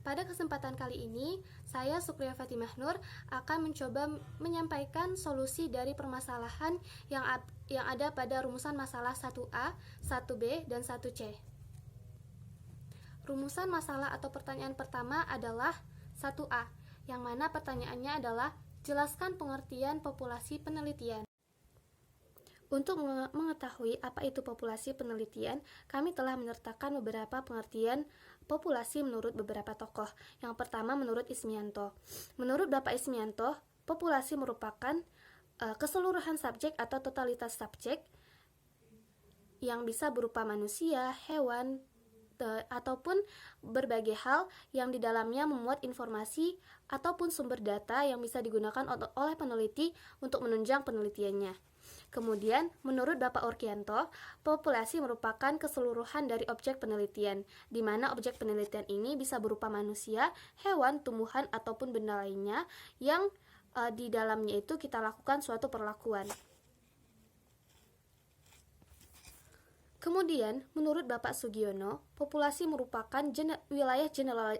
Pada kesempatan kali ini, saya Sukriya Fatimah Nur akan mencoba menyampaikan solusi dari permasalahan yang ada pada rumusan masalah 1A, 1B, dan 1C. Rumusan masalah atau pertanyaan pertama adalah 1A, yang mana pertanyaannya adalah jelaskan pengertian populasi penelitian. Untuk mengetahui apa itu populasi penelitian, kami telah menyertakan beberapa pengertian populasi menurut beberapa tokoh. Yang pertama menurut Ismianto. Menurut Bapak Ismianto, populasi merupakan keseluruhan subjek atau totalitas subjek yang bisa berupa manusia, hewan, ataupun berbagai hal yang di dalamnya memuat informasi ataupun sumber data yang bisa digunakan oleh peneliti untuk menunjang penelitiannya. Kemudian, menurut Bapak Urkianto, populasi merupakan keseluruhan dari objek penelitian, di mana objek penelitian ini bisa berupa manusia, hewan, tumbuhan, ataupun benda lainnya yang di dalamnya itu kita lakukan suatu perlakuan. Kemudian, menurut Bapak Sugiono, populasi merupakan wilayah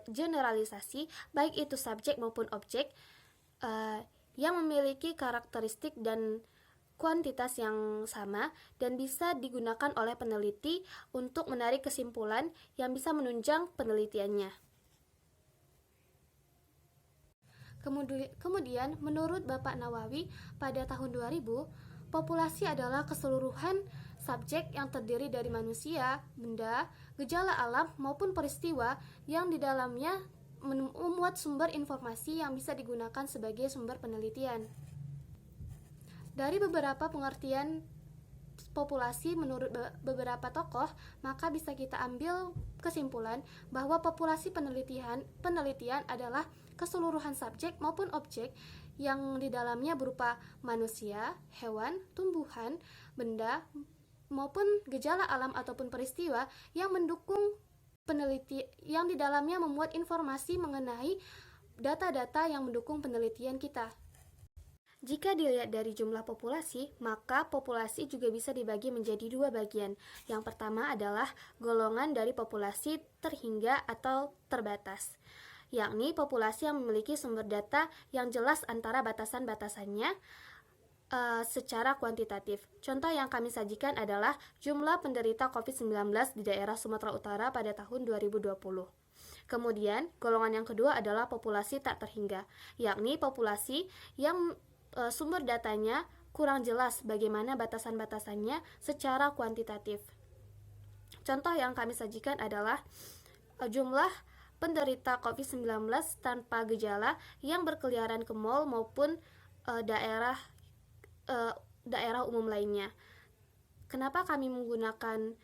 generalisasi, baik itu subjek maupun objek, yang memiliki karakteristik dan kuantitas yang sama dan bisa digunakan oleh peneliti untuk menarik kesimpulan yang bisa menunjang penelitiannya. Kemudian, menurut Bapak Nawawi, pada tahun 2000, populasi adalah keseluruhan subjek yang terdiri dari manusia, benda, gejala alam, maupun peristiwa yang di dalamnya memuat sumber informasi yang bisa digunakan sebagai sumber penelitian. Dari beberapa pengertian populasi menurut beberapa tokoh, maka bisa kita ambil kesimpulan bahwa populasi penelitian adalah keseluruhan subjek maupun objek yang di dalamnya berupa manusia, hewan, tumbuhan, benda, maupun gejala alam ataupun peristiwa yang mendukung peneliti yang di dalamnya memuat informasi mengenai data-data yang mendukung penelitian kita. Jika dilihat dari jumlah populasi, maka populasi juga bisa dibagi menjadi dua bagian. Yang pertama adalah golongan dari populasi terhingga atau terbatas, yakni populasi yang memiliki sumber data yang jelas antara batasan-batasannya secara kuantitatif. Contoh yang kami sajikan adalah jumlah penderita COVID-19 di daerah Sumatera Utara pada tahun 2020. Kemudian, golongan yang kedua adalah populasi tak terhingga, yakni populasi yang sumber datanya kurang jelas bagaimana batasan-batasannya secara kuantitatif. Contoh yang kami sajikan adalah jumlah penderita COVID-19 tanpa gejala yang berkeliaran ke mal maupun daerah umum lainnya. Kenapa kami menggunakan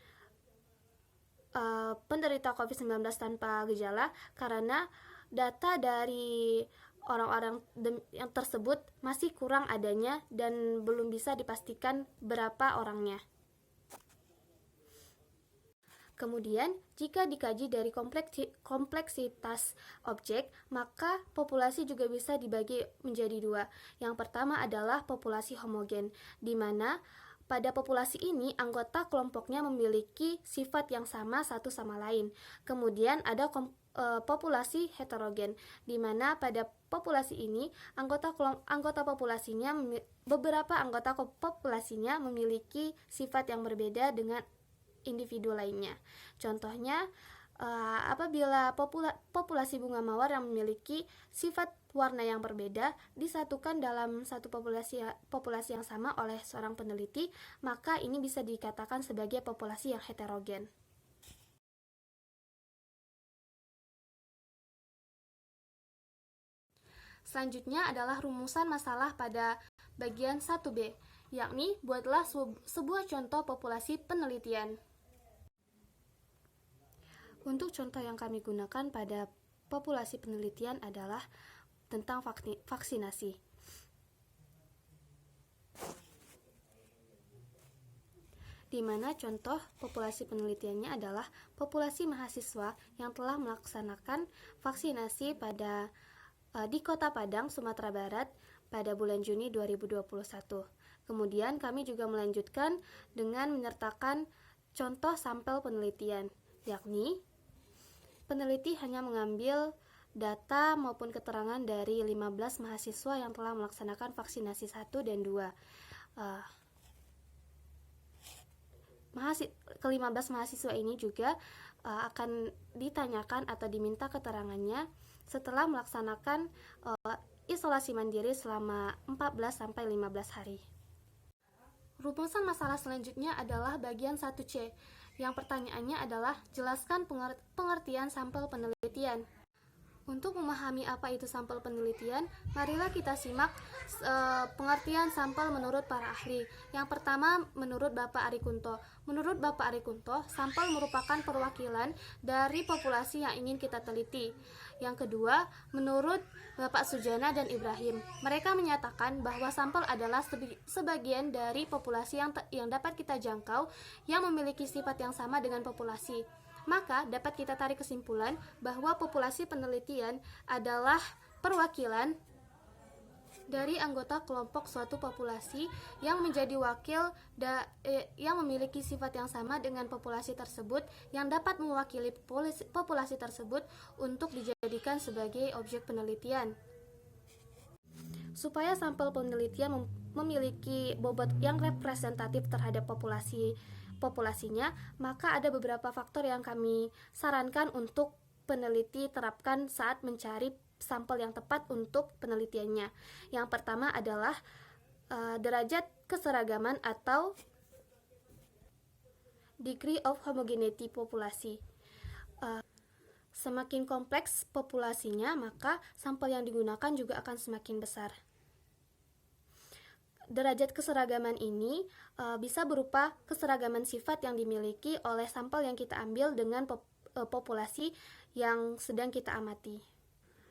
penderita COVID-19 tanpa gejala? Karena data dari orang-orang yang tersebut masih kurang adanya dan belum bisa dipastikan berapa orangnya. Kemudian, jika dikaji dari kompleksitas objek, maka populasi juga bisa dibagi menjadi dua. Yang pertama adalah populasi homogen, di mana pada populasi ini anggota kelompoknya memiliki sifat yang sama satu sama lain. Kemudian ada populasi heterogen, di mana pada populasi ini beberapa anggota populasinya memiliki sifat yang berbeda dengan individu lainnya. Contohnya, apabila populasi bunga mawar yang memiliki sifat warna yang berbeda disatukan dalam satu populasi yang sama oleh seorang peneliti, maka ini bisa dikatakan sebagai populasi yang heterogen. Selanjutnya adalah rumusan masalah pada bagian 1B, yakni buatlah sebuah contoh populasi penelitian. Untuk contoh yang kami gunakan pada populasi penelitian adalah tentang vaksinasi. Di mana contoh populasi penelitiannya adalah populasi mahasiswa yang telah melaksanakan vaksinasi di Kota Padang, Sumatera Barat pada bulan Juni 2021. Kemudian kami juga melanjutkan dengan menyertakan contoh sampel penelitian, yakni peneliti hanya mengambil data maupun keterangan dari 15 mahasiswa yang telah melaksanakan vaksinasi 1 dan 2. Ke-15 mahasiswa ini juga akan ditanyakan atau diminta keterangannya setelah melaksanakan isolasi mandiri selama 14-15 hari. Rumusan masalah selanjutnya adalah bagian 1C, yang pertanyaannya adalah jelaskan pengertian sampel penelitian. Untuk memahami apa itu sampel penelitian, marilah kita simak pengertian sampel menurut para ahli. Yang pertama, menurut Bapak Arikunto. Menurut Bapak Arikunto, sampel merupakan perwakilan dari populasi yang ingin kita teliti. Yang kedua, menurut Bapak Sujana dan Ibrahim, mereka menyatakan bahwa sampel adalah sebagian dari populasi yang dapat kita jangkau yang memiliki sifat yang sama dengan populasi. Maka dapat kita tarik kesimpulan bahwa populasi penelitian adalah perwakilan dari anggota kelompok suatu populasi yang menjadi wakil yang memiliki sifat yang sama dengan populasi tersebut, yang dapat mewakili populasi tersebut untuk dijadikan sebagai objek penelitian. Supaya sampel penelitian memiliki bobot yang representatif terhadap populasinya, maka ada beberapa faktor yang kami sarankan untuk peneliti terapkan saat mencari sampel yang tepat untuk penelitiannya. Yang pertama adalah derajat keseragaman atau degree of homogeneity populasi. Semakin kompleks populasinya, maka sampel yang digunakan juga akan semakin besar. Derajat keseragaman ini bisa berupa keseragaman sifat yang dimiliki oleh sampel yang kita ambil dengan populasi yang sedang kita amati.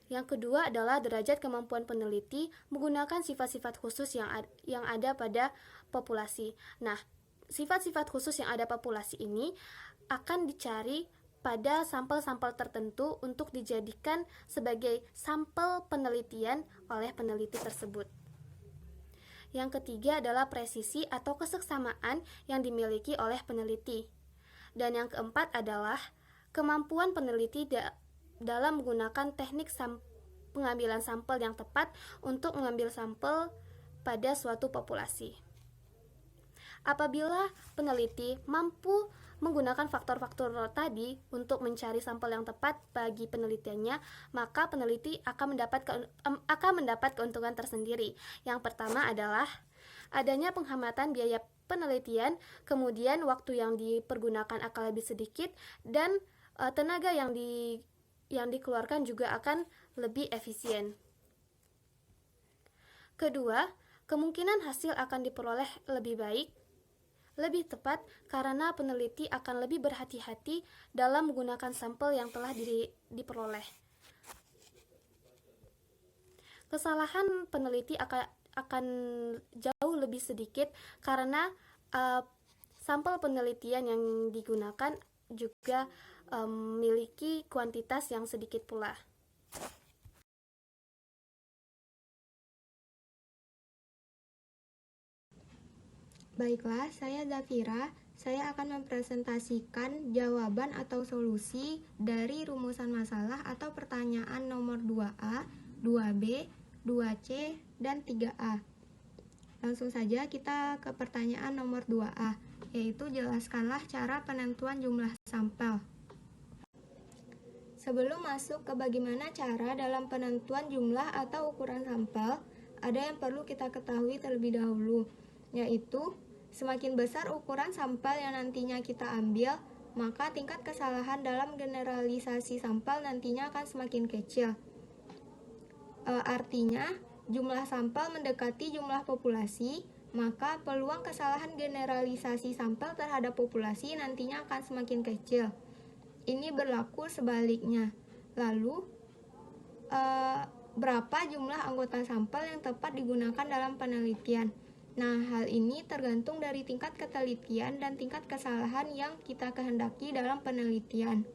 Yang kedua adalah derajat kemampuan peneliti menggunakan sifat-sifat khusus yang ada pada populasi. Nah, sifat-sifat khusus yang ada populasi ini akan dicari pada sampel-sampel tertentu untuk dijadikan sebagai sampel penelitian oleh peneliti tersebut. Yang ketiga adalah presisi atau keseksamaan yang dimiliki oleh peneliti. Dan yang keempat adalah kemampuan peneliti dalam menggunakan teknik pengambilan sampel yang tepat untuk mengambil sampel pada suatu populasi. Apabila peneliti mampu menggunakan faktor-faktor tadi untuk mencari sampel yang tepat bagi penelitiannya, maka peneliti akan mendapat keuntungan tersendiri. Yang pertama adalah adanya penghematan biaya penelitian, kemudian waktu yang dipergunakan akan lebih sedikit, dan tenaga yang dikeluarkan juga akan lebih efisien. Kedua, kemungkinan hasil akan diperoleh lebih baik, lebih tepat, karena peneliti akan lebih berhati-hati dalam menggunakan sampel yang telah diperoleh. Kesalahan peneliti akan jauh lebih sedikit karena sampel penelitian yang digunakan juga memiliki kuantitas yang sedikit pula. Baiklah, saya Zafira. Saya akan mempresentasikan jawaban atau solusi dari rumusan masalah atau pertanyaan nomor 2A, 2B, 2C, dan 3A. Langsung saja kita ke pertanyaan nomor 2A, yaitu jelaskanlah cara penentuan jumlah sampel. Sebelum masuk ke bagaimana cara dalam penentuan jumlah atau ukuran sampel, ada yang perlu kita ketahui terlebih dahulu, yaitu semakin besar ukuran sampel yang nantinya kita ambil, maka tingkat kesalahan dalam generalisasi sampel nantinya akan semakin kecil. Artinya, jumlah sampel mendekati jumlah populasi, maka peluang kesalahan generalisasi sampel terhadap populasi nantinya akan semakin kecil. Ini berlaku sebaliknya. Lalu, berapa jumlah anggota sampel yang tepat digunakan dalam penelitian? Nah, hal ini tergantung dari tingkat ketelitian dan tingkat kesalahan yang kita kehendaki dalam penelitian.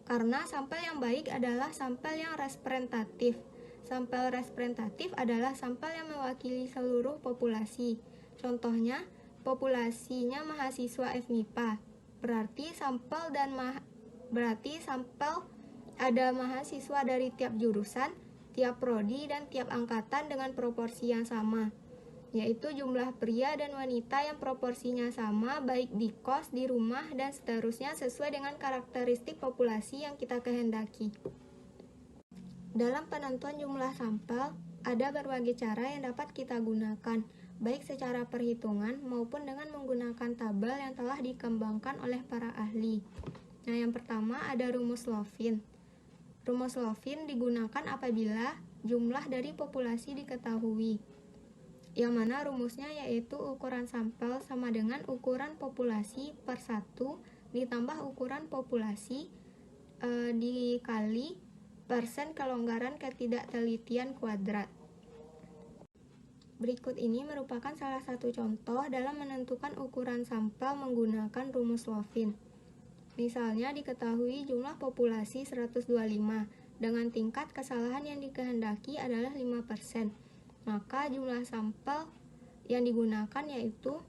Karena sampel yang baik adalah sampel yang representatif. Sampel representatif adalah sampel yang mewakili seluruh populasi. Contohnya, populasinya mahasiswa FMIPA. Berarti sampel Ada mahasiswa dari tiap jurusan, tiap prodi, dan tiap angkatan dengan proporsi yang sama, yaitu jumlah pria dan wanita yang proporsinya sama baik di kos, di rumah, dan seterusnya sesuai dengan karakteristik populasi yang kita kehendaki. Dalam penentuan jumlah sampel, ada berbagai cara yang dapat kita gunakan, baik secara perhitungan maupun dengan menggunakan tabel yang telah dikembangkan oleh para ahli. Nah, yang pertama ada rumus Lovin. Rumus Lovin digunakan apabila jumlah dari populasi diketahui, yang mana rumusnya yaitu ukuran sampel sama dengan ukuran populasi per 1 ditambah ukuran populasi dikali persen kelonggaran ketidaktelitian kuadrat. Berikut ini merupakan salah satu contoh dalam menentukan ukuran sampel menggunakan rumus Lovin. Misalnya diketahui jumlah populasi 125 dengan tingkat kesalahan yang dikehendaki adalah 5%. Maka jumlah sampel yang digunakan yaitu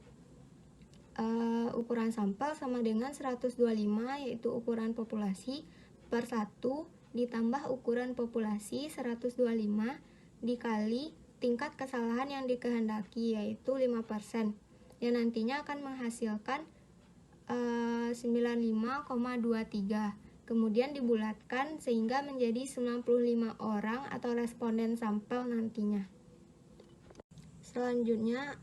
ukuran sampel sama dengan 125 yaitu ukuran populasi per 1 ditambah ukuran populasi 125 dikali tingkat kesalahan yang dikehendaki yaitu 5%, yang nantinya akan menghasilkan 95,23. Kemudian dibulatkan sehingga menjadi 95 orang atau responden sampel nantinya. Selanjutnya,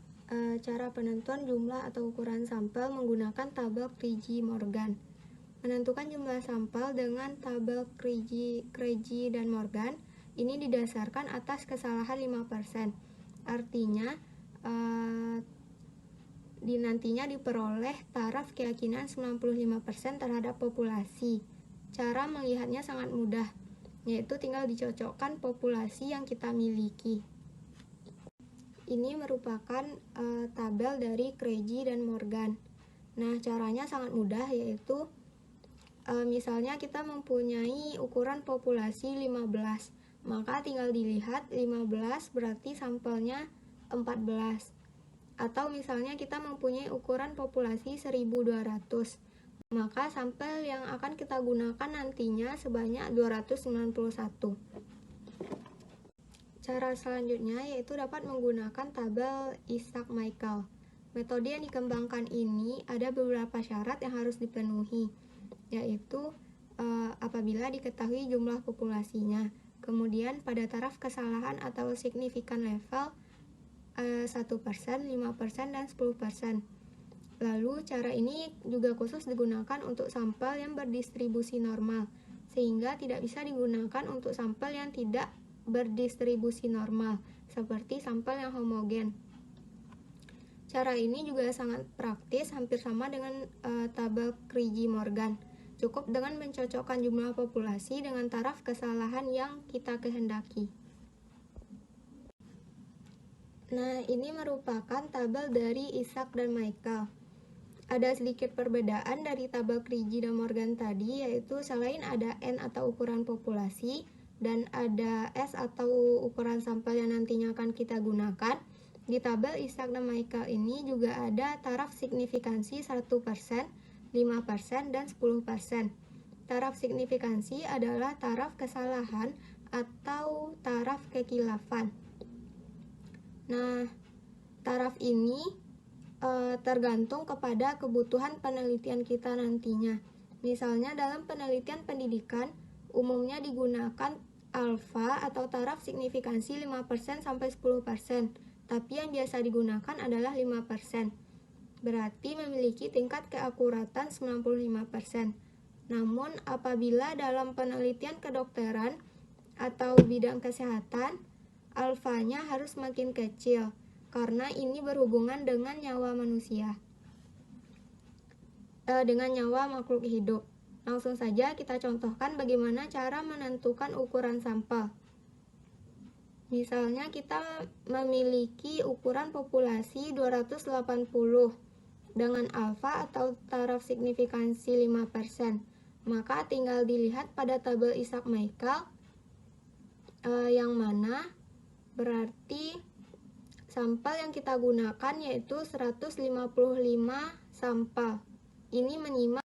cara penentuan jumlah atau ukuran sampel menggunakan tabel Crigi-Morgan. Menentukan jumlah sampel dengan tabel Crigi dan Morgan ini didasarkan atas kesalahan 5%. Artinya, nantinya diperoleh taraf keyakinan 95% terhadap populasi. Cara melihatnya sangat mudah, yaitu tinggal dicocokkan populasi yang kita miliki. Ini merupakan tabel dari Crigi dan Morgan. Nah, caranya sangat mudah, yaitu misalnya kita mempunyai ukuran populasi 15, maka tinggal dilihat 15 berarti sampelnya 14. Atau misalnya kita mempunyai ukuran populasi 1200, maka sampel yang akan kita gunakan nantinya sebanyak 291. Cara selanjutnya yaitu dapat menggunakan tabel Isaac-Michael. Metode yang dikembangkan ini ada beberapa syarat yang harus dipenuhi, yaitu apabila diketahui jumlah populasinya, kemudian pada taraf kesalahan atau signifikan level 1%, 5%, dan 10%. Lalu cara ini juga khusus digunakan untuk sampel yang berdistribusi normal, sehingga tidak bisa digunakan untuk sampel yang tidak berdistribusi normal, seperti sampel yang homogen. Cara ini juga sangat praktis, hampir sama dengan tabel Crigi-Morgan. Cukup dengan mencocokkan jumlah populasi dengan taraf kesalahan yang kita kehendaki. Nah, ini merupakan tabel dari Isaac dan Michael. Ada sedikit perbedaan dari tabel Crigi dan Morgan tadi, yaitu selain ada N atau ukuran populasi dan ada S atau ukuran sampel yang nantinya akan kita gunakan, di tabel Isaac dan Michael ini juga ada taraf signifikansi 1%, 5%, dan 10%. Taraf signifikansi adalah taraf kesalahan atau taraf kekilafan. Nah, taraf ini tergantung kepada kebutuhan penelitian kita nantinya. Misalnya dalam penelitian pendidikan, umumnya digunakan alfa atau taraf signifikansi 5% sampai 10%, tapi yang biasa digunakan adalah 5%. Berarti memiliki tingkat keakuratan 95%. Namun apabila dalam penelitian kedokteran atau bidang kesehatan, alfanya harus makin kecil, karena ini berhubungan dengan nyawa manusia, dengan nyawa makhluk hidup. Langsung saja kita contohkan bagaimana cara menentukan ukuran sampel. Misalnya kita memiliki ukuran populasi 280 dengan alfa atau taraf signifikansi 5%. Maka tinggal dilihat pada tabel Isaac-Michael yang mana berarti sampel yang kita gunakan yaitu 155 sampel. Ini menyimak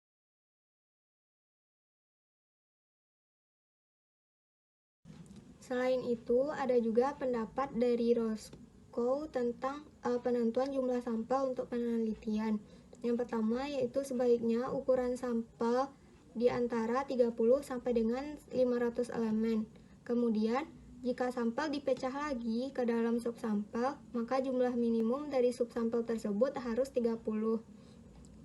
Selain itu, ada juga pendapat dari Roscoe tentang penentuan jumlah sampel untuk penelitian. Yang pertama yaitu sebaiknya ukuran sampel di antara 30 sampai dengan 500 elemen. Kemudian, jika sampel dipecah lagi ke dalam subsampel, maka jumlah minimum dari subsampel tersebut harus 30.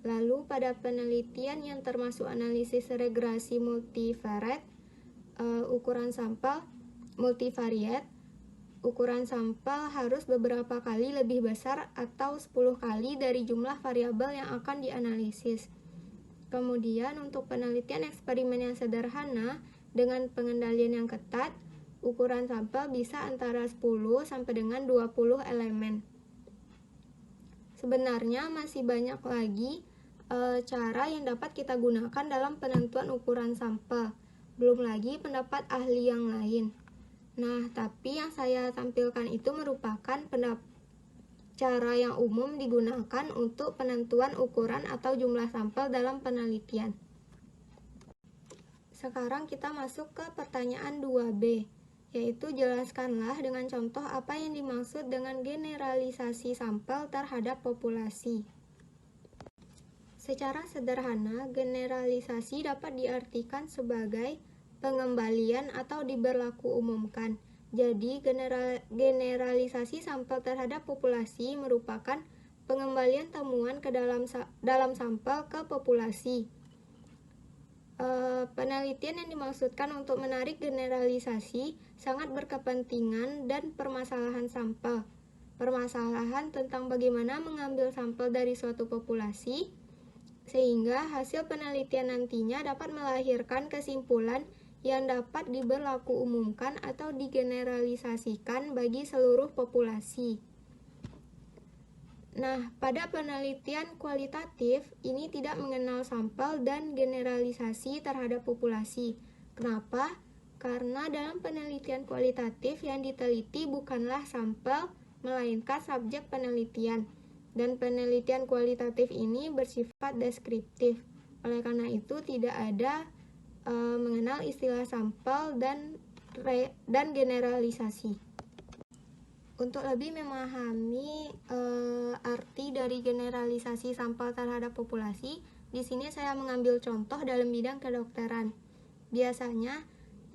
Lalu, pada penelitian yang termasuk analisis regresi multivariate, ukuran sampel multivariate, ukuran sampel harus beberapa kali lebih besar atau 10 kali dari jumlah variabel yang akan dianalisis. Kemudian untuk penelitian eksperimen yang sederhana dengan pengendalian yang ketat, ukuran sampel bisa antara 10 sampai dengan 20 elemen. Sebenarnya masih banyak lagi cara yang dapat kita gunakan dalam penentuan ukuran sampel. Belum lagi pendapat ahli yang lain. Nah, tapi yang saya tampilkan itu merupakan cara yang umum digunakan untuk penentuan ukuran atau jumlah sampel dalam penelitian. Sekarang kita masuk ke pertanyaan 2B, yaitu jelaskanlah dengan contoh apa yang dimaksud dengan generalisasi sampel terhadap populasi. Secara sederhana, generalisasi dapat diartikan sebagai pengembalian atau diberlaku umumkan. Jadi, generalisasi sampel terhadap populasi merupakan pengembalian temuan ke dalam sampel ke populasi. Penelitian yang dimaksudkan untuk menarik generalisasi sangat berkepentingan dan permasalahan sampel. Permasalahan tentang bagaimana mengambil sampel dari suatu populasi, sehingga hasil penelitian nantinya dapat melahirkan kesimpulan yang dapat diberlaku umumkan atau digeneralisasikan bagi seluruh populasi. Nah, pada penelitian kualitatif, ini tidak mengenal sampel dan generalisasi terhadap populasi. Kenapa? Karena dalam penelitian kualitatif yang diteliti bukanlah sampel, melainkan subjek penelitian. Dan penelitian kualitatif ini bersifat deskriptif. Oleh karena itu, tidak ada mengenal istilah sampel dan generalisasi. Untuk lebih memahami arti dari generalisasi sampel terhadap populasi, di sini saya mengambil contoh dalam bidang kedokteran. Biasanya,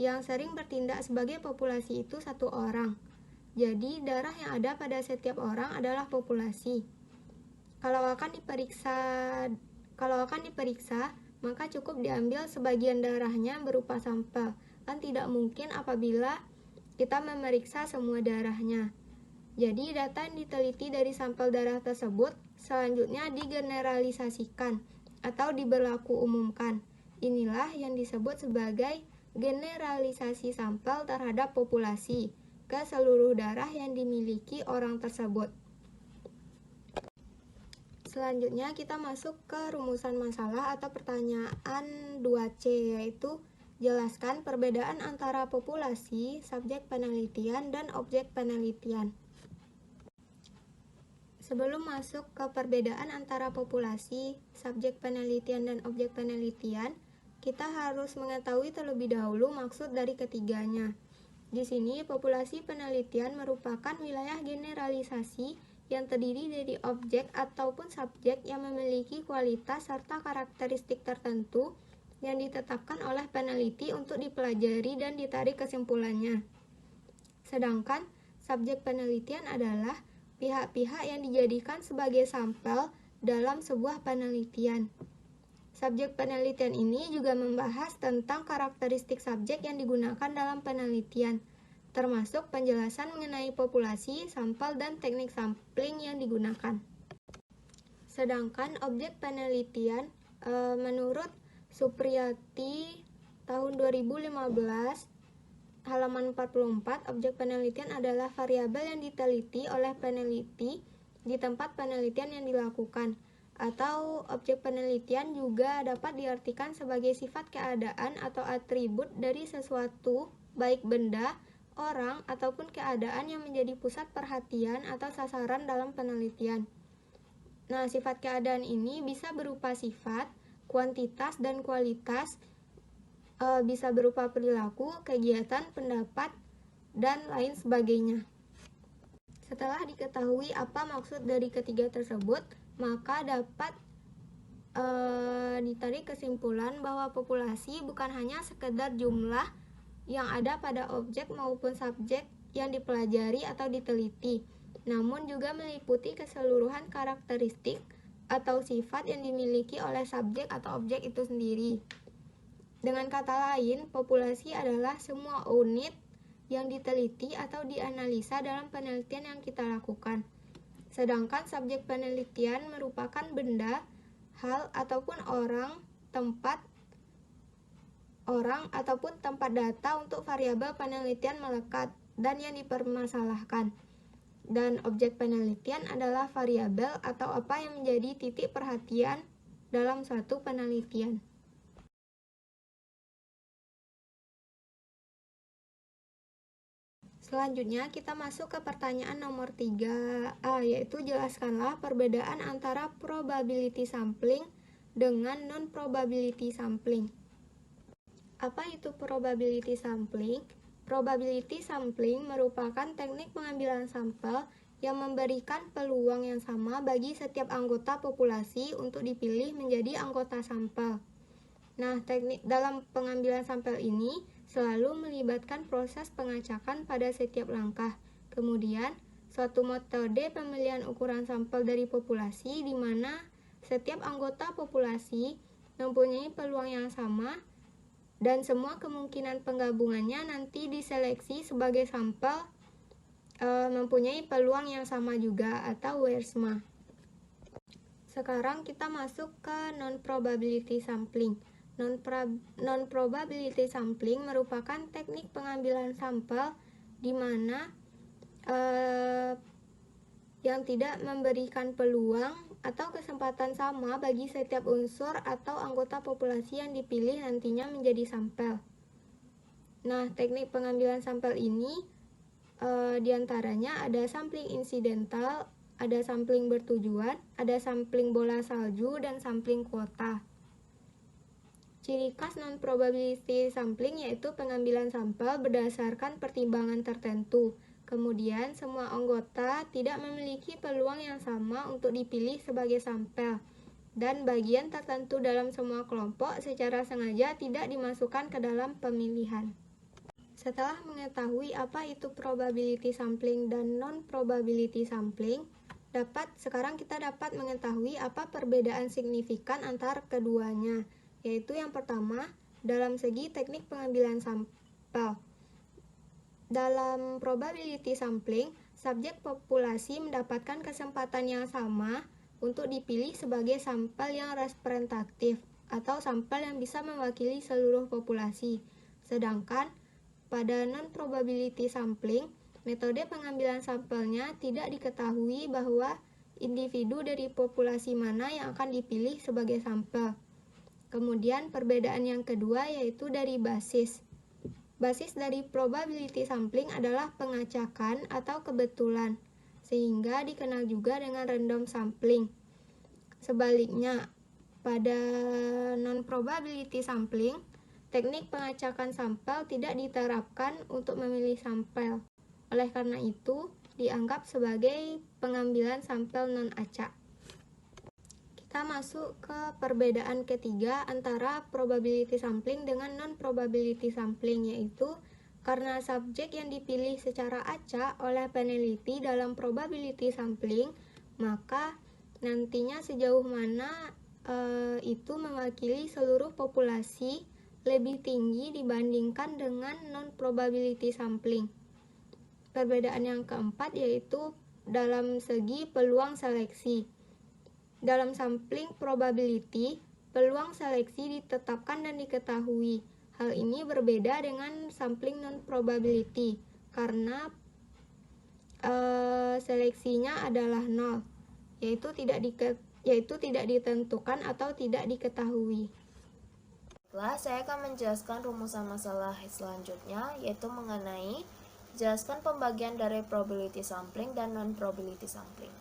yang sering bertindak sebagai populasi itu satu orang. Jadi, darah yang ada pada setiap orang adalah populasi. Kalau akan diperiksa, maka cukup diambil sebagian darahnya berupa sampel. Kan tidak mungkin apabila kita memeriksa semua darahnya. Jadi, data yang diteliti dari sampel darah tersebut selanjutnya digeneralisasikan atau diberlaku umumkan. Inilah yang disebut sebagai generalisasi sampel terhadap populasi ke seluruh darah yang dimiliki orang tersebut. Selanjutnya kita masuk ke rumusan masalah atau pertanyaan 2C, yaitu jelaskan perbedaan antara populasi, subjek penelitian, dan objek penelitian. Sebelum masuk ke perbedaan antara populasi, subjek penelitian, dan objek penelitian, kita harus mengetahui terlebih dahulu maksud dari ketiganya. Di sini, populasi penelitian merupakan wilayah generalisasi yang terdiri dari objek ataupun subjek yang memiliki kualitas serta karakteristik tertentu yang ditetapkan oleh peneliti untuk dipelajari dan ditarik kesimpulannya. Sedangkan subjek penelitian adalah pihak-pihak yang dijadikan sebagai sampel dalam sebuah penelitian. Subjek penelitian ini juga membahas tentang karakteristik subjek yang digunakan dalam penelitian, termasuk penjelasan mengenai populasi, sampel, dan teknik sampling yang digunakan. Sedangkan objek penelitian, menurut Supriyati tahun 2015, halaman 44, objek penelitian adalah variabel yang diteliti oleh peneliti di tempat penelitian yang dilakukan. Atau objek penelitian juga dapat diartikan sebagai sifat keadaan atau atribut dari sesuatu, baik benda, orang, ataupun keadaan yang menjadi pusat perhatian atau sasaran dalam penelitian. Nah, sifat keadaan ini bisa berupa sifat, kuantitas, dan kualitas, bisa berupa perilaku, kegiatan, pendapat, dan lain sebagainya. Setelah diketahui apa maksud dari ketiga tersebut, maka dapat ditarik kesimpulan bahwa populasi bukan hanya sekedar jumlah yang ada pada objek maupun subjek yang dipelajari atau diteliti, namun juga meliputi keseluruhan karakteristik atau sifat yang dimiliki oleh subjek atau objek itu sendiri. Dengan kata lain, populasi adalah semua unit yang diteliti atau dianalisa dalam penelitian yang kita lakukan. Sedangkan subjek penelitian merupakan benda, hal, ataupun orang ataupun tempat data untuk variabel penelitian melekat dan yang dipermasalahkan. Dan objek penelitian adalah variabel atau apa yang menjadi titik perhatian dalam suatu penelitian. Selanjutnya kita masuk ke pertanyaan nomor 3A, yaitu jelaskanlah perbedaan antara probability sampling dengan non-probability sampling. Apa itu probability sampling? Probability sampling merupakan teknik pengambilan sampel yang memberikan peluang yang sama bagi setiap anggota populasi untuk dipilih menjadi anggota sampel. Nah, teknik dalam pengambilan sampel ini selalu melibatkan proses pengacakan pada setiap langkah. Kemudian, suatu metode pemilihan ukuran sampel dari populasi di mana setiap anggota populasi mempunyai peluang yang sama dan semua kemungkinan penggabungannya nanti diseleksi sebagai sampel mempunyai peluang yang sama juga atau Wiersma. Sekarang kita masuk ke non-probability sampling. Non-probability sampling merupakan teknik pengambilan sampel di mana yang tidak memberikan peluang atau kesempatan sama bagi setiap unsur atau anggota populasi yang dipilih nantinya menjadi sampel. Nah, teknik pengambilan sampel ini diantaranya ada sampling insidental, ada sampling bertujuan, ada sampling bola salju, dan sampling kuota. Ciri khas non-probability sampling yaitu pengambilan sampel berdasarkan pertimbangan tertentu. Kemudian, semua anggota tidak memiliki peluang yang sama untuk dipilih sebagai sampel, dan bagian tertentu dalam semua kelompok secara sengaja tidak dimasukkan ke dalam pemilihan. Setelah mengetahui apa itu probability sampling dan non-probability sampling, sekarang kita dapat mengetahui apa perbedaan signifikan antar keduanya, yaitu yang pertama, dalam segi teknik pengambilan sampel. Dalam probability sampling, subjek populasi mendapatkan kesempatan yang sama untuk dipilih sebagai sampel yang representatif atau sampel yang bisa mewakili seluruh populasi. Sedangkan pada non-probability sampling, metode pengambilan sampelnya tidak diketahui bahwa individu dari populasi mana yang akan dipilih sebagai sampel. Kemudian perbedaan yang kedua yaitu dari basis. Basis dari probability sampling adalah pengacakan atau kebetulan, sehingga dikenal juga dengan random sampling. Sebaliknya, pada non-probability sampling, teknik pengacakan sampel tidak diterapkan untuk memilih sampel. Oleh karena itu, dianggap sebagai pengambilan sampel non-acak. Kita masuk ke perbedaan ketiga antara probability sampling dengan non-probability sampling, yaitu karena subjek yang dipilih secara acak oleh peneliti dalam probability sampling, maka nantinya sejauh mana itu mewakili seluruh populasi lebih tinggi dibandingkan dengan non-probability sampling. Perbedaan yang keempat yaitu dalam segi peluang seleksi. Dalam sampling probability, peluang seleksi ditetapkan dan diketahui. Hal ini berbeda dengan sampling non-probability, karena seleksinya adalah nol, yaitu tidak ditentukan atau tidak diketahui. Baiklah, saya akan menjelaskan rumusan masalah selanjutnya, yaitu mengenai jelaskan pembagian dari probability sampling dan non-probability sampling.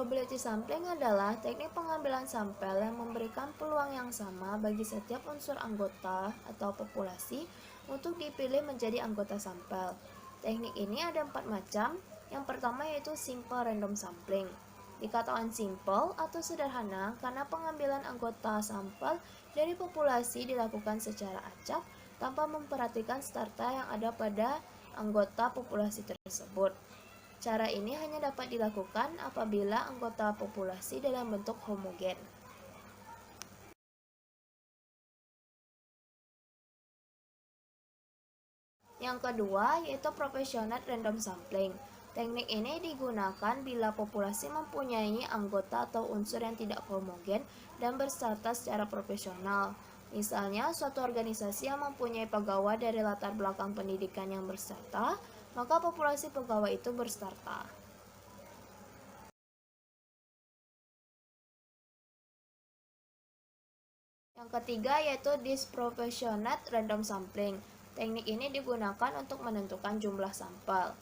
Probability sampling adalah teknik pengambilan sampel yang memberikan peluang yang sama bagi setiap unsur anggota atau populasi untuk dipilih menjadi anggota sampel. Teknik ini ada 4 macam. Yang pertama yaitu simple random sampling. Dikatakan simple atau sederhana karena pengambilan anggota sampel dari populasi dilakukan secara acak tanpa memperhatikan starta yang ada pada anggota populasi tersebut. Cara ini hanya dapat dilakukan apabila anggota populasi dalam bentuk homogen. Yang kedua yaitu proportionate random sampling. Teknik ini digunakan bila populasi mempunyai anggota atau unsur yang tidak homogen dan bersarta secara proporsional. Misalnya, suatu organisasi yang mempunyai pegawai dari latar belakang pendidikan yang bersarta, maka populasi pegawai itu bersarta. Yang ketiga yaitu disproportionate random sampling. Teknik ini digunakan untuk menentukan jumlah sampel.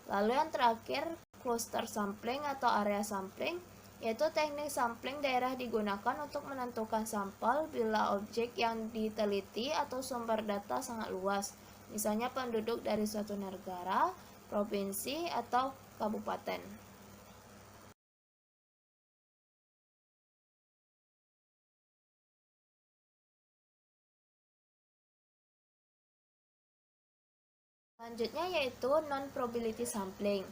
Lalu yang terakhir, cluster sampling atau area sampling, yaitu teknik sampling daerah digunakan untuk menentukan sampel bila objek yang diteliti atau sumber data sangat luas, misalnya penduduk dari suatu negara, provinsi, atau kabupaten. Selanjutnya yaitu non-probability sampling.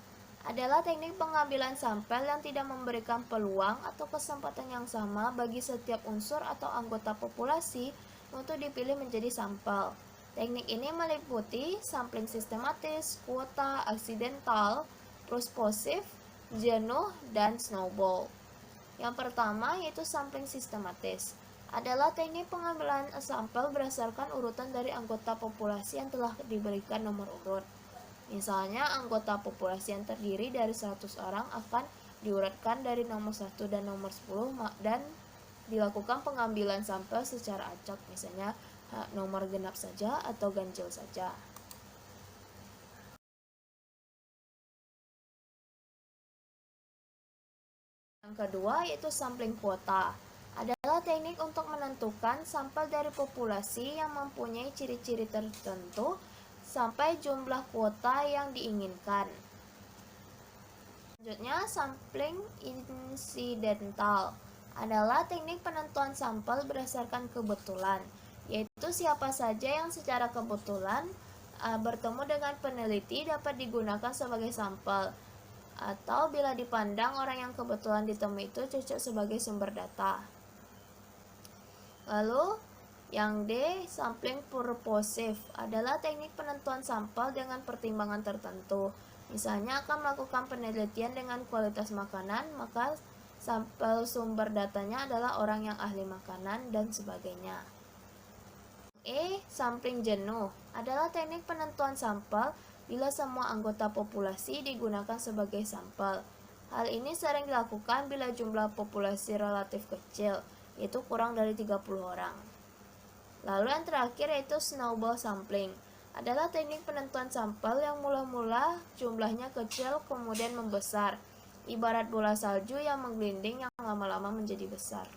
Adalah teknik pengambilan sampel yang tidak memberikan peluang atau kesempatan yang sama bagi setiap unsur atau anggota populasi untuk dipilih menjadi sampel. Teknik ini meliputi sampling sistematis, kuota, aksidental, prosponsif, jenuh, dan snowball. Yang pertama yaitu sampling sistematis. Adalah teknik pengambilan sampel berdasarkan urutan dari anggota populasi yang telah diberikan nomor urut. Misalnya, anggota populasi yang terdiri dari 100 orang akan diurutkan dari nomor 1 dan nomor 10 dan dilakukan pengambilan sampel secara acak, misalnya nomor genap saja atau ganjil saja. Yang kedua yaitu sampling kuota. Adalah teknik untuk menentukan sampel dari populasi yang mempunyai ciri-ciri tertentu sampai jumlah kuota yang diinginkan. Selanjutnya, sampling insidental adalah teknik penentuan sampel berdasarkan kebetulan, yaitu siapa saja yang secara kebetulan bertemu dengan peneliti dapat digunakan sebagai sampel, atau bila dipandang orang yang kebetulan ditemui itu cocok sebagai sumber data. Lalu yang D, sampling purposive adalah teknik penentuan sampel dengan pertimbangan tertentu. Misalnya akan melakukan penelitian dengan kualitas makanan, maka sampel sumber datanya adalah orang yang ahli makanan dan sebagainya. E, sampling jenuh adalah teknik penentuan sampel bila semua anggota populasi digunakan sebagai sampel. Hal ini sering dilakukan bila jumlah populasi relatif kecil, yaitu kurang dari 30 orang. Lalu yang terakhir yaitu snowball sampling. Adalah teknik penentuan sampel yang mula-mula jumlahnya kecil kemudian membesar, ibarat bola salju yang menggelinding yang lama-lama menjadi besar.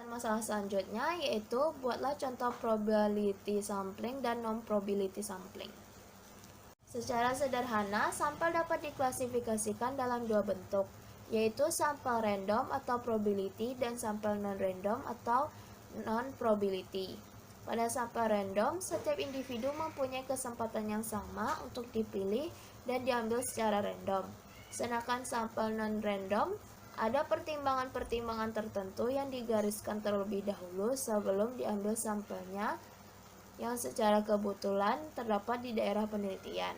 Masalah selanjutnya yaitu buatlah contoh probability sampling dan non-probability sampling. Secara sederhana, sampel dapat diklasifikasikan dalam dua bentuk, yaitu sampel random atau probability dan sampel non-random atau non-probability. Pada sampel random, setiap individu mempunyai kesempatan yang sama untuk dipilih dan diambil secara random. Sedangkan sampel non-random, ada pertimbangan-pertimbangan tertentu yang digariskan terlebih dahulu sebelum diambil sampelnya yang secara kebetulan terdapat di daerah penelitian.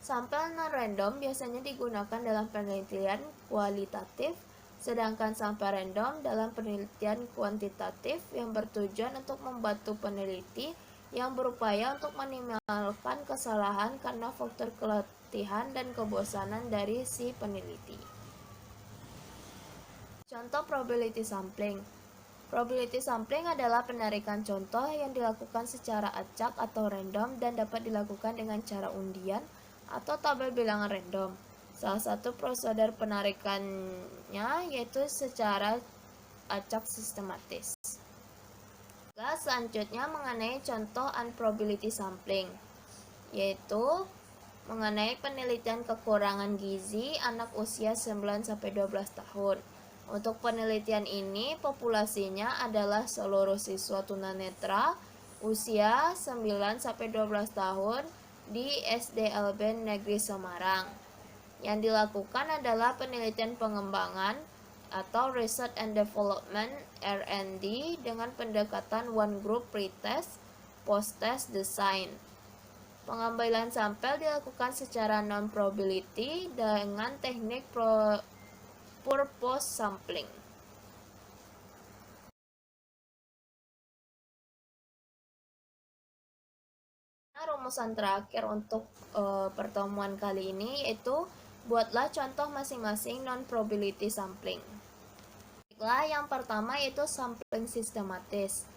Sampel non-random biasanya digunakan dalam penelitian kualitatif, sedangkan sampel random dalam penelitian kuantitatif yang bertujuan untuk membantu peneliti yang berupaya untuk meminimalkan kesalahan karena faktor keletihan dan kebosanan dari si peneliti. Contoh probability sampling. Probability sampling adalah penarikan contoh yang dilakukan secara acak atau random dan dapat dilakukan dengan cara undian atau tabel bilangan random. Salah satu prosedur penarikannya yaitu secara acak sistematis. Selanjutnya mengenai contoh unprobability sampling, yaitu mengenai penelitian kekurangan gizi anak usia 9-12 tahun. Untuk penelitian ini, populasinya adalah seluruh siswa tunanetra usia 9-12 tahun di SDLB Negeri Semarang. Yang dilakukan adalah penelitian pengembangan atau Research and Development R&D dengan pendekatan one group pretest, post-test design. Pengambilan sampel dilakukan secara non-probability dengan teknik purpose sampling. Rumusan terakhir untuk pertemuan kali ini yaitu buatlah contoh masing-masing non-probability sampling. Baiklah, yang pertama yaitu sampling sistematis.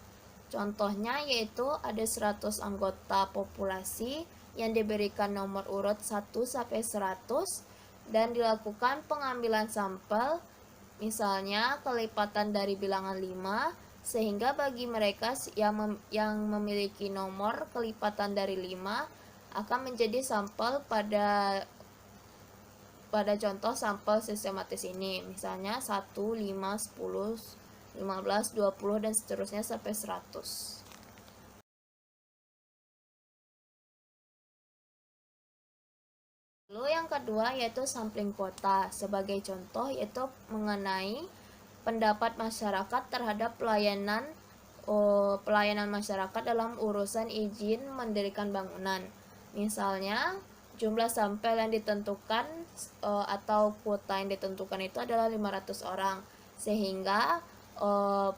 Contohnya yaitu ada 100 anggota populasi yang diberikan nomor urut 1-100 dan dilakukan pengambilan sampel, misalnya kelipatan dari bilangan 5, sehingga bagi mereka yang memiliki nomor kelipatan dari 5 akan menjadi sampel pada contoh sampel sistematis ini, misalnya 1, 5, 10, 15, 20, dan seterusnya sampai 100. Lalu yang kedua yaitu sampling kuota. Sebagai contoh yaitu mengenai pendapat masyarakat terhadap pelayanan masyarakat dalam urusan izin mendirikan bangunan. Misalnya, jumlah sampel yang ditentukan atau kuota yang ditentukan itu adalah 500 orang. Sehingga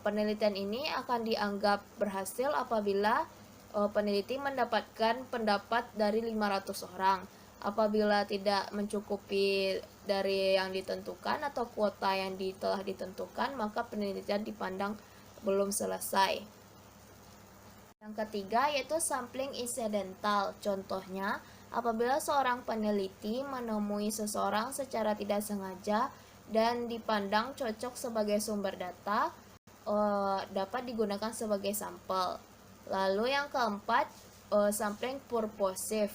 penelitian ini akan dianggap berhasil apabila peneliti mendapatkan pendapat dari 500 orang. Apabila tidak mencukupi dari yang ditentukan atau kuota yang telah ditentukan, maka penelitian dipandang belum selesai. Yang ketiga yaitu sampling insidental. Contohnya, apabila seorang peneliti menemui seseorang secara tidak sengaja dan dipandang cocok sebagai sumber data, dapat digunakan sebagai sampel. Lalu yang keempat, sampling purposive.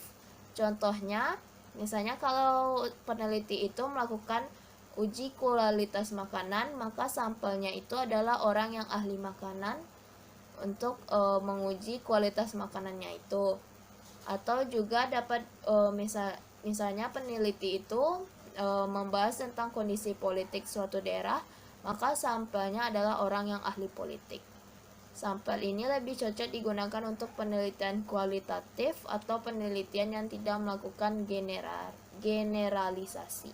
Contohnya, misalnya kalau peneliti itu melakukan uji kualitas makanan, maka sampelnya itu adalah orang yang ahli makanan untuk menguji kualitas makanannya itu. Atau juga dapat misalnya peneliti itu membahas tentang kondisi politik suatu daerah, maka sampelnya adalah orang yang ahli politik. Sampel ini lebih cocok digunakan untuk penelitian kualitatif atau penelitian yang tidak melakukan generalisasi.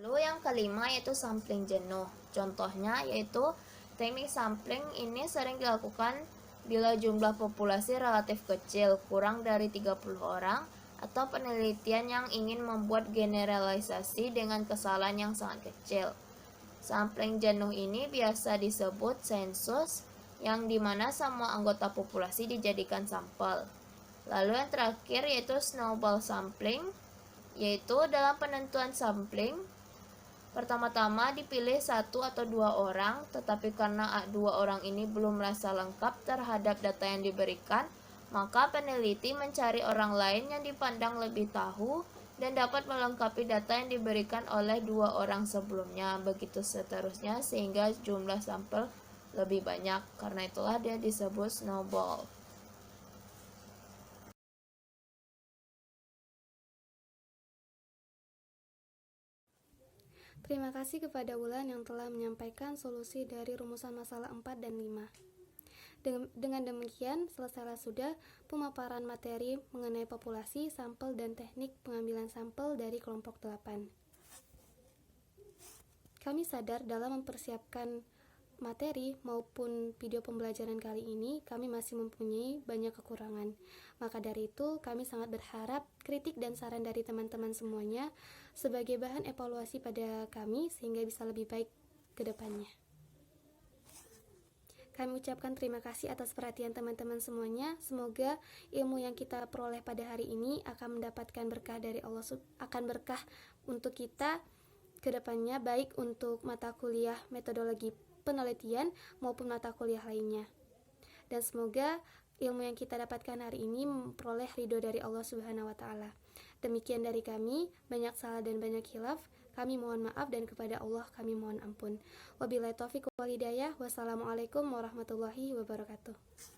Lalu yang kelima yaitu sampling jenuh. Contohnya yaitu teknik sampling ini sering dilakukan bila jumlah populasi relatif kecil, kurang dari 30 orang, atau penelitian yang ingin membuat generalisasi dengan kesalahan yang sangat kecil. Sampling jenuh ini biasa disebut sensus, yang dimana semua anggota populasi dijadikan sampel. Lalu yang terakhir yaitu snowball sampling, yaitu dalam penentuan sampling, pertama-tama dipilih 1 atau 2 orang, tetapi karena 2 orang ini belum merasa lengkap terhadap data yang diberikan, maka peneliti mencari orang lain yang dipandang lebih tahu dan dapat melengkapi data yang diberikan oleh 2 orang sebelumnya, begitu seterusnya sehingga jumlah sampel lebih banyak. Karena itulah dia disebut snowball. Terima kasih kepada Wulan yang telah menyampaikan solusi dari rumusan masalah 4 dan 5. Dengan demikian, selesailah sudah pemaparan materi mengenai populasi, sampel, dan teknik pengambilan sampel dari kelompok 8. Kami sadar dalam mempersiapkan materi maupun video pembelajaran kali ini, kami masih mempunyai banyak kekurangan. Maka dari itu, kami sangat berharap kritik dan saran dari teman-teman semuanya sebagai bahan evaluasi pada kami sehingga bisa lebih baik ke depannya. Kami ucapkan terima kasih atas perhatian teman-teman semuanya. Semoga ilmu yang kita peroleh pada hari ini akan mendapatkan berkah dari Allah, akan berkah untuk kita ke depannya, baik untuk mata kuliah metodologi penelitian maupun mata kuliah lainnya. Dan semoga ilmu yang kita dapatkan hari ini memperoleh ridho dari Allah Subhanahu wa Ta'ala. Demikian dari kami, banyak salah dan banyak khilaf. Kami mohon maaf dan kepada Allah kami mohon ampun. Wabillahi taufiq wal hidayah. Wassalamualaikum warahmatullahi wabarakatuh.